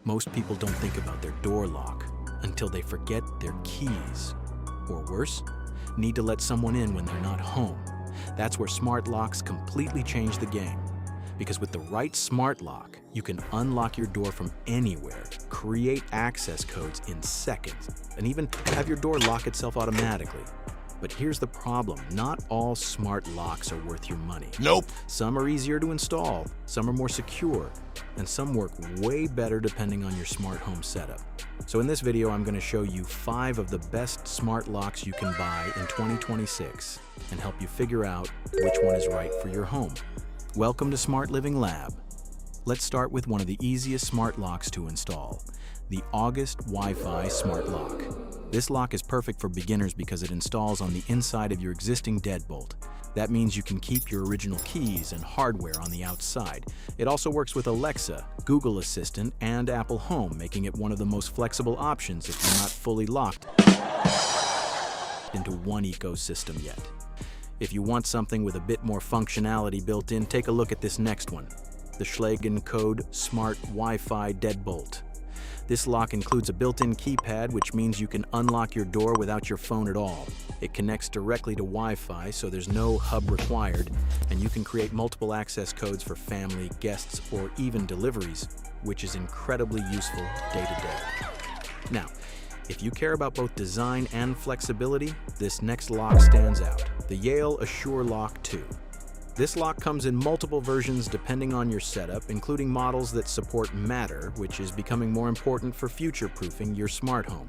Most people don't think about their door lock until they forget their keys. Or worse, need to let someone in when they're not home. That's where smart locks completely change the game. Because with the right smart lock, you can unlock your door from anywhere, create access codes in seconds, and even have your door lock itself automatically. But here's the problem. Not all smart locks are worth your money. Nope. Some are easier to install, some are more secure, and some work way better depending on your smart home setup. So in this video, I'm going to show you 5 of the best smart locks you can buy in 2026 and help you figure out which one is right for your home. Welcome to Smart Living Lab. Let's start with one of the easiest smart locks to install, the August Wi-Fi Smart Lock. This lock is perfect for beginners because it installs on the inside of your existing deadbolt. That means you can keep your original keys and hardware on the outside. It also works with Alexa, Google Assistant, and Apple Home, making it one of the most flexible options if you're not fully locked into one ecosystem yet. If you want something with a bit more functionality built in, take a look at this next one, the Schlage Code Smart Wi-Fi Deadbolt. This lock includes a built-in keypad, which means you can unlock your door without your phone at all. It connects directly to Wi-Fi, so there's no hub required, and you can create multiple access codes for family, guests, or even deliveries, which is incredibly useful day to day. Now, if you care about both design and flexibility, this next lock stands out, the Yale Assure Lock 2. This lock comes in multiple versions depending on your setup, including models that support Matter, which is becoming more important for future-proofing your smart home.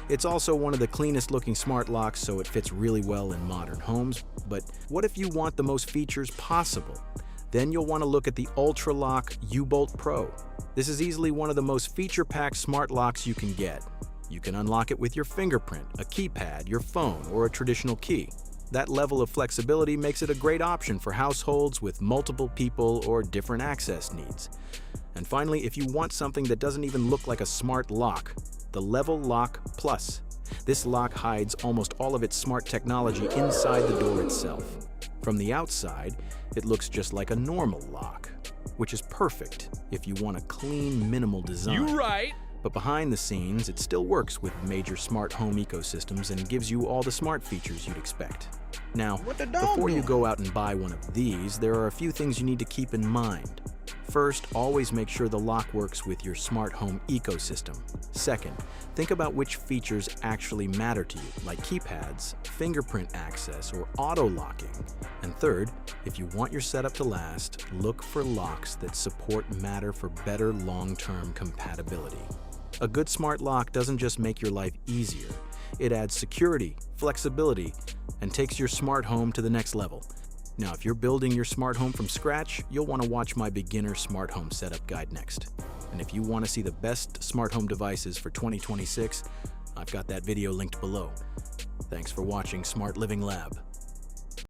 It's also one of the cleanest looking smart locks, so it fits really well in modern homes. But what if you want the most features possible? Then you'll want to look at the Ultra Lock U-Bolt Pro. This is easily one of the most feature-packed smart locks you can get. You can unlock it with your fingerprint, a keypad, your phone, or a traditional key. That level of flexibility makes it a great option for households with multiple people or different access needs. And finally, if you want something that doesn't even look like a smart lock, the Level Lock Plus. This lock hides almost all of its smart technology inside the door itself. From the outside, it looks just like a normal lock, which is perfect if you want a clean, minimal design. You right. But behind the scenes, it still works with major smart home ecosystems and gives you all the smart features you'd expect. Now, before you go out and buy one of these, there are a few things you need to keep in mind. First, always make sure the lock works with your smart home ecosystem. Second, think about which features actually matter to you, like keypads, fingerprint access, or auto-locking. And third, if you want your setup to last, look for locks that support Matter for better long-term compatibility. A good smart lock doesn't just make your life easier, it adds security, flexibility, and takes your smart home to the next level. Now, if you're building your smart home from scratch, you'll want to watch my beginner smart home setup guide next. And if you want to see the best smart home devices for 2026, I've got that video linked below. Thanks for watching Smart Living Lab.